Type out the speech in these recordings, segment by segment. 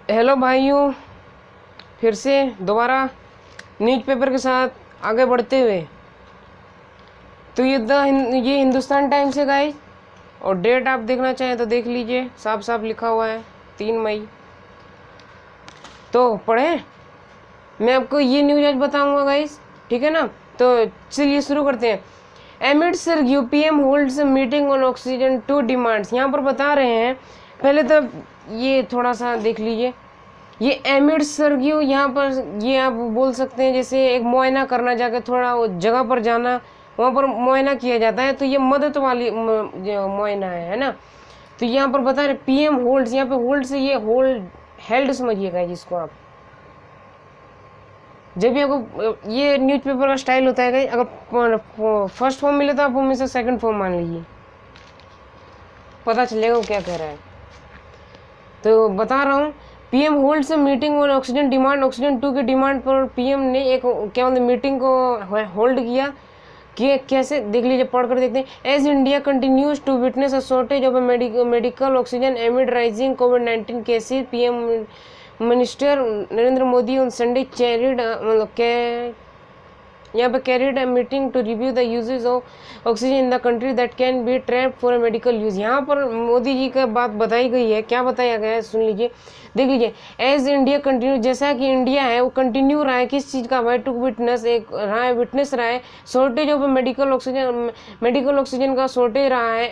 Hello भाइयों, फिर से दोबारा न्यूज़पेपर के साथ आगे बढ़ते हुए। तो ये हिंदुस्तान टाइम्स है गाइस, और डेट आप देखना चाहें तो देख लीजिए, साफ साफ लिखा हुआ है 3 मई। तो पढ़ें, मैं आपको ये न्यूज़ आज बताऊंगा गाइस, ठीक है ना। तो चलिए शुरू करते हैं। Amid surge PM holds meeting on oxygen to demands. यहाँ पर बता रहे हैं, पहले तो ये थोड़ा सा देख लीजिए। ये एमिड सर्गियो, यहाँ पर ये आप बोल सकते हैं जैसे एक मुआयना करना, जाकर थोड़ा वो जगह पर जाना, वहाँ पर मुआयना किया जाता है, तो ये मदद वाली जो मुआयना है ना। तो यहाँ पर बता रहे पीएम होल्ड्स, यहाँ पे होल्ड से ये होल्ड हेल्ड समझिएगा जिसको आप। जब भी आपको ये न्यूज़पेपर का स्टाइल होता है, अगर फर्स्ट फॉर्म मिले तो आप हमेशा सेकंड फॉर्म मान लीजिए, पता चलेगा वो क्या कह रहा है। तो बता रहा हूँ, PM holds a meeting on oxygen demand. Oxygen 2 की डिमांड पर पीएम ने एक क्या बोलते मीटिंग को होल्ड किया कि कैसे, देख लीजिए, पढ़ कर देखते हैं। As India continues to witness a shortage of medical oxygen amid rising कोविड-19 cases, PM minister Narendra Modi on Sunday chaired यहाँ पे carried a meeting to review the usage of oxygen in the country that can be trapped for medical use. यहाँ पर मोदी जी का बात बताई गई है, क्या बताया गया है सुन लीजिए, देख लीजिए। एज इंडिया कंटिन्यू, जैसा कि इंडिया है वो कंटिन्यू रहा है किस चीज़ का भाई, टू विटनेस, एक रहा है विटनेस रहा है शॉर्टेज ऑफ मेडिकल ऑक्सीजन का शॉर्टेज रहा है,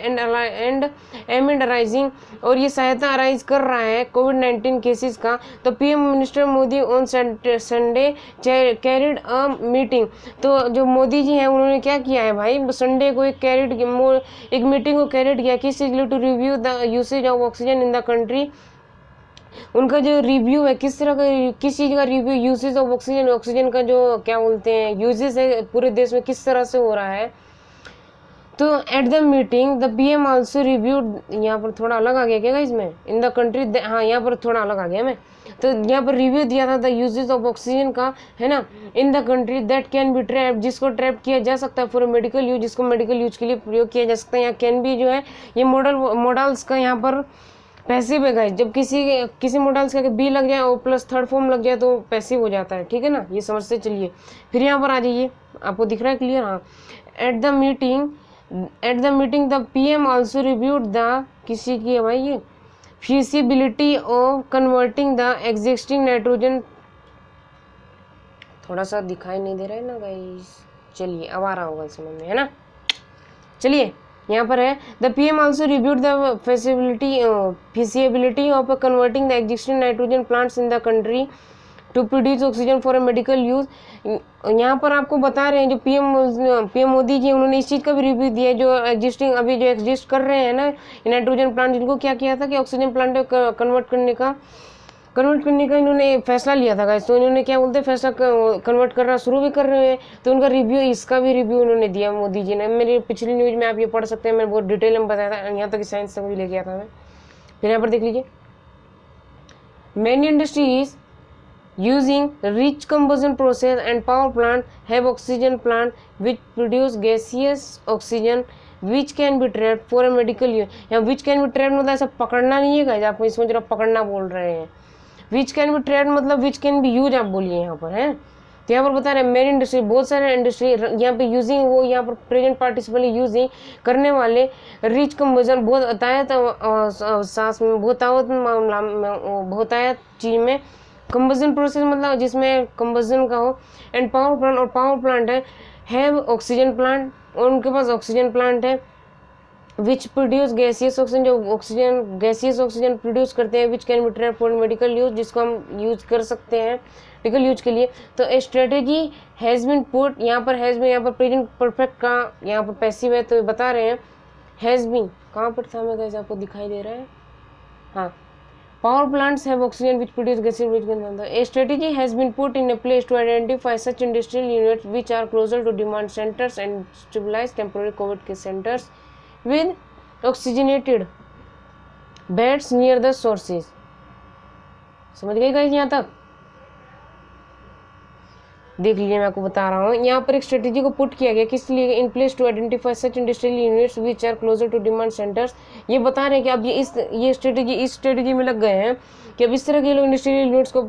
एंड एमिड राइजिंग, और ये सहायता अराइज कर रहा है कोविड-19 केसेस का। तो PM minister Modi on Sunday carried a meeting. तो जो मोदी जी हैं उन्होंने क्या किया है भाई, संडे को एक मीटिंग को कैरिड किया, किस चीज़ के लिए, to review the usage of oxygen in the country. उनका जो रिव्यू है, किस तरह का, किस चीज़ का review, usage of oxygen, oxygen का जो क्या बोलते हैं यूजेस है पूरे देश में किस तरह से हो रहा है। तो at the meeting the PM also reviewed, यहाँ पर थोड़ा अलग आ गया क्या इसमें, इन द कंट्री, हाँ यहाँ पर थोड़ा अलग आ गया मैं। तो यहाँ पर रिव्यू दिया था द यूजेस ऑफ ऑक्सीजन का, है ना, इन the country that can B trap, जिसको ट्रैप किया जा सकता है फॉर मेडिकल यूज, जिसको मेडिकल यूज के लिए प्रयोग किया जा सकता है। यहाँ कैन बी जो है ये मॉडल्स का यहाँ पर पैसिव है गाइस। जब किसी मॉडल्स का बी लग जाए और प्लस थर्ड फॉर्म लग जाए तो पैसिव हो जाता है, ठीक है ना, ये समझते चलिए। फिर यहाँ पर आ जाइए, आपको दिख रहा है क्लियर, हाँ। At the meeting the PM also reviewed the, किसी की है भाई ये, feasibility of converting the existing nitrogen, थोड़ा सा दिखाई नहीं दे रहा है ना गाइस, चलिए अब आ रहा होगा समझ में, है ना। चलिए यहाँ पर है, the PM also reviewed the feasibility of converting the existing nitrogen plants in the country to produce oxygen for a medical use. यहाँ पर आपको बता रहे हैं जो पीएम मोदी जी, उन्होंने इस चीज़ का भी रिव्यू दिया है, जो एग्जिस्टिंग अभी जो एग्जिस्ट कर रहे हैं ना नाइट्रोजन प्लांट, जिनको क्या किया था कि ऑक्सीजन प्लांट कन्वर्ट करने का इन्होंने फैसला लिया था गाइस। तो इन्होंने क्या बोलते हैं, फैसला कन्वर्ट करना शुरू भी कर रहे हैं, तो उनका रिव्यू, इसका भी रिव्यू उन्होंने दिया मोदी जी ने। मेरी पिछली न्यूज़ में आप ये पढ़ सकते हैं, मैं बहुत डिटेल में बताया था, यहाँ तक साइंस तक भी ले गया था मैं। फिर यहाँ पर देख लीजिए, many industries using rich combustion process and power plant have oxygen plant which produce gaseous oxygen which can be trapped for a medical use। यहाँ which can be trapped मतलब ऐसा पकड़ना नहीं है गाइस, आपको इसमें जरा पकड़ना बोल रहे हैं। which can be trapped मतलब which can be used आप बोलिए यहाँ पर, है। तो यहाँ पर बता रहे हैं मेरी इंडस्ट्री, बहुत सारे इंडस्ट्री यहाँ पे यूजिंग, वो यहाँ पर प्रेजेंट पार्टिसिपल यूजिंग करने वाले रिच कम्बजन, बहुत अतायत सांस में, बहुतायत चीज में, कंबजन प्रोसेस मतलब जिसमें कंबजन का हो, एंड पावर प्लांट, और पावर प्लांट है ऑक्सीजन प्लांट, और उनके पास ऑक्सीजन प्लांट है विच प्रोड्यूस गैसियस ऑक्सीजन, जो ऑक्सीजन गैसियस ऑक्सीजन प्रोड्यूस करते हैं, विच can be trapped for medical use, जिसको हम यूज कर सकते हैं मेडिकल यूज के लिए। तो a strategy has been put, यहाँ पर हैज़ बीन, यहाँ पर प्रेजेंट परफेक्ट का यहाँ पर पैसिव है, तो बता रहे हैं हैज़ बीन, कहाँ पर था मैं गाइस, आपको दिखाई दे रहा है, हाँ। Power plants have oxygen which produce gases which can. A strategy has been put in a place to identify such industrial units which are closer to demand centers and stabilize temporary COVID case centers with oxygenated beds near the sources। समझ गए guys यहाँ तक। देख लीजिए, मैं आपको बता रहा हूँ। यहाँ पर एक स्ट्रेटेजी को पुट किया गया, किस लिए, in place to identify such industrial units which are closer to demand centres. ये बता रहे हैं कि अब ये स्ट्रेटेजी में लग गए हैं कि अब इस तरह के लोग इंडस्ट्रियल यूनिट्स को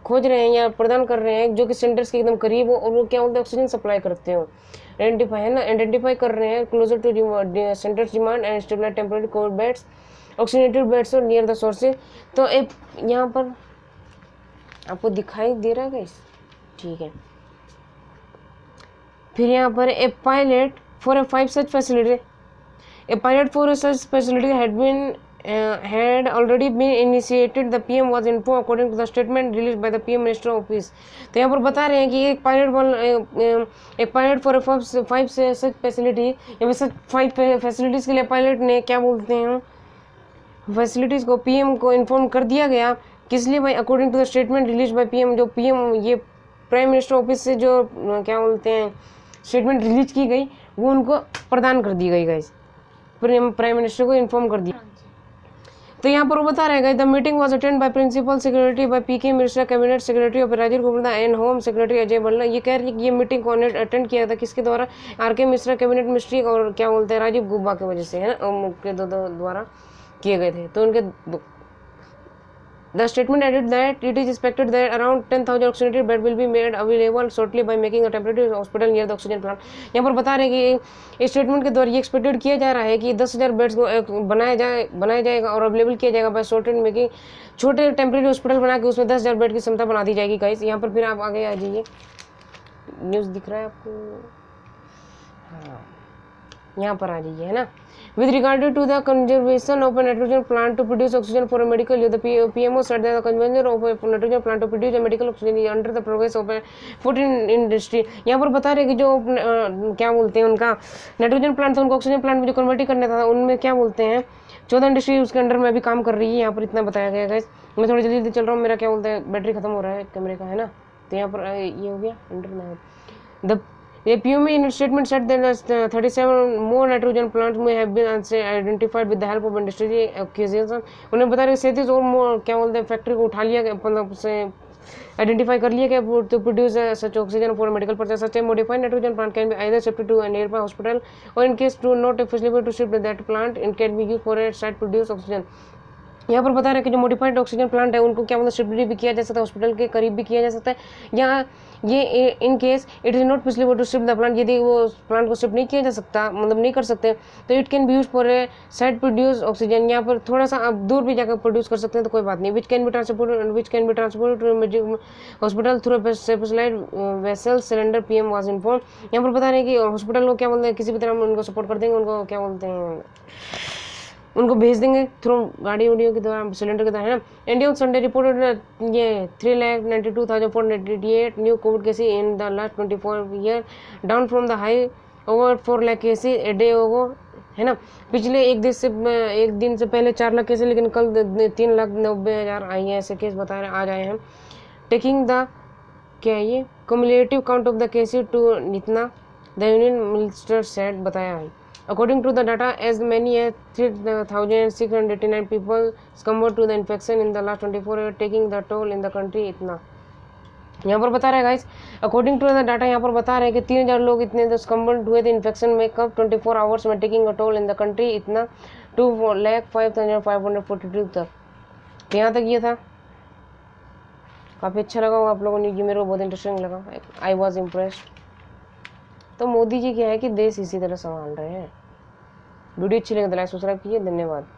खोज रहे हैं या प्रदान कर रहे हैं जो कि सेंटर्स के एकदम करीब हो और वो क्या बोलते हैं ऑक्सीजन सप्लाई करते हो। आइडेंटिफाई कर रहे हैं closer to centres demand and stabilise temporary COVID beds, oxygenated beds और नियर द सोर्सेज। तो एक यहाँ पर आपको दिखाई दे रहा है गाइस, ठीक है। फिर यहाँ पर a pilot for a 5 such facility, a pilot for a such facility had already been initiated. The PM was informed according to the statement released by the PM Minister Office। तो यहाँ पर बता रहे हैं कि एक पायलट फॉर 5 सच फैसिलिटी, या सच 5 facilities के लिए पायलट ने क्या बोलते हैं फैसिलिटीज को पीएम को इन्फॉर्म कर दिया गया। किस लिए भाई, according to the statement release by PM, जो पीएम ये प्राइम मिनिस्टर ऑफिस से जो क्या बोलते हैं स्टेटमेंट रिलीज की गई वो उनको प्रदान कर दी गई गाइस, प्राइम मिनिस्टर को इन्फॉर्म कर दिया। तो यहाँ पर वो बता रहे the meeting was attend by principal secretary by PK Mishra, cabinet secretary of Rajiv Gupta and home secretary Ajay Bhalla. ये कह रही है कि ये मीटिंग को अटेंड किया था किसके द्वारा, आर.के. मिश्रा कैबिनेट मिनिस्ट्री और क्या बोलते हैं राजीव गुप्ता की वजह से, है ना, उनके द्वारा किए गए थे। तो उनके The statement added that it is expected that around 10,000 oxygenated bed will be made available shortly by making a temporary hospital near the oxygen plant। यहाँ पर बता रहे हैं कि इस स्टेटमेंट के द्वारा ये एक्सपेक्टेड किया जा रहा है कि 10,000 बेड्स को बनाया जाएगा और अवेलेबल किया जाएगा बाय शॉर्टेड मेकिंग, छोटे टेम्प्रेरी हॉस्पिटल बना के उसमें 10,000 बेड की क्षमता बना दी जाएगी गाइस। यहाँ पर फिर आप आगे आ जाइए, न्यूज़ दिख रहा है आपको, हाँ यहाँ पर आ जाइए, है ना। With regard to the conservation of a nitrogen plant to produce oxygen for a medical use, the PMO said that the conservation of a nitrogen plant to produce a medical oxygen is under the progress of a food industry। यहाँ पर बता रहे कि जो क्या बोलते हैं उनका नाइट्रोजन प्लांट था, उनको ऑक्सीजन प्लांट में जो कन्वर्ट करना था, उनमें क्या बोलते हैं 14 इंडस्ट्री उसके अंडर में भी काम कर रही है। यहाँ पर इतना बताया गया है। मैं थोड़ी जल्दी चल रहा हूँ, मेरा क्या बोलते हैं बैटरी खत्म हो रहा है कैमरे का, है ना। तो यहाँ पर ये हो गया अंडर में the The PMO in its statement said that 37 more nitrogen plants may have been identified with the help of industry acquisition। उन्हें बता रहे 37 और more क्या बोलते हैं फैक्ट्री को उठा लिया गया, मतलब से आइडेंटिफाई कर लिया गया to produce such oxygen for medical purposes। Such a modified nitrogen plant can be either shipped to a nearby hospital or in case to not feasible to ship that plant, it can be used for a site produce oxygen। यहाँ पर बता रहे हैं कि जो modified oxygen plant है उनको क्या मतलब शिफ्ट भी किया जा सकता है, हॉस्पिटल के करीब भी किया जा सकता है। यहाँ ये in case it is not possible to shift the plant, यदि वो प्लांट को शिफ्ट नहीं किया जा सकता, मतलब नहीं कर सकते, तो it can be use for a side produce oxygen. यहाँ पर थोड़ा सा आप दूर भी जाकर प्रोड्यूस कर सकते हैं तो कोई बात नहीं। Which can be transported to hospital through specialised vessel cylinder, PM was inform. यहाँ पर बता रहे हैं कि हॉस्पिटल को क्या बोलते हैं किसी भी तरह हम उनको सपोर्ट कर देंगे, उनको क्या बोलते हैं उनको भेज देंगे थ्रू गाड़ी उड़ियों के द्वारा, सिलेंडर के द्वारा, है ना। इंडिया संडे रिपोर्टेड ये 3,92,488 new Covid cases in the last 24 year, down from the high over 4 lakh cases a day ago, है ना। पिछले एक दिन से पहले 4 लाख केसेस, लेकिन कल 3,90,000 आई है ऐसे केस बता रहे आज आए हैं। टेकिंग द क्या ये cumulative count of the cases to इतना द यूनियन मिनिस्टर सेड, बताया है। According to the data, as many as 3,689 people succumbed to the infection in the last 24 hours, taking the toll in the country इतना। यहाँ पर बता रहे हैं guys, according to the data यहाँ पर बता रहे हैं कि 3,000 लोग इतने सक्कम्बड हुए थे इन्फेक्शन में, कब 24 आवर्स में, taking a toll in the country इतना 2,05,542 तक। तो यहाँ तक ये था, काफ़ी अच्छा लगा होगा आप लोगों ने, ये मेरे को बहुत इंटरेस्टिंग लगा, आई वॉज इम्प्रेस्ड। तो मोदी जी क्या है कि देश इसी तरह संभाल रहे हैं। वीडियो अच्छी लगे तो लाइक सब्सक्राइब कीजिए, धन्यवाद।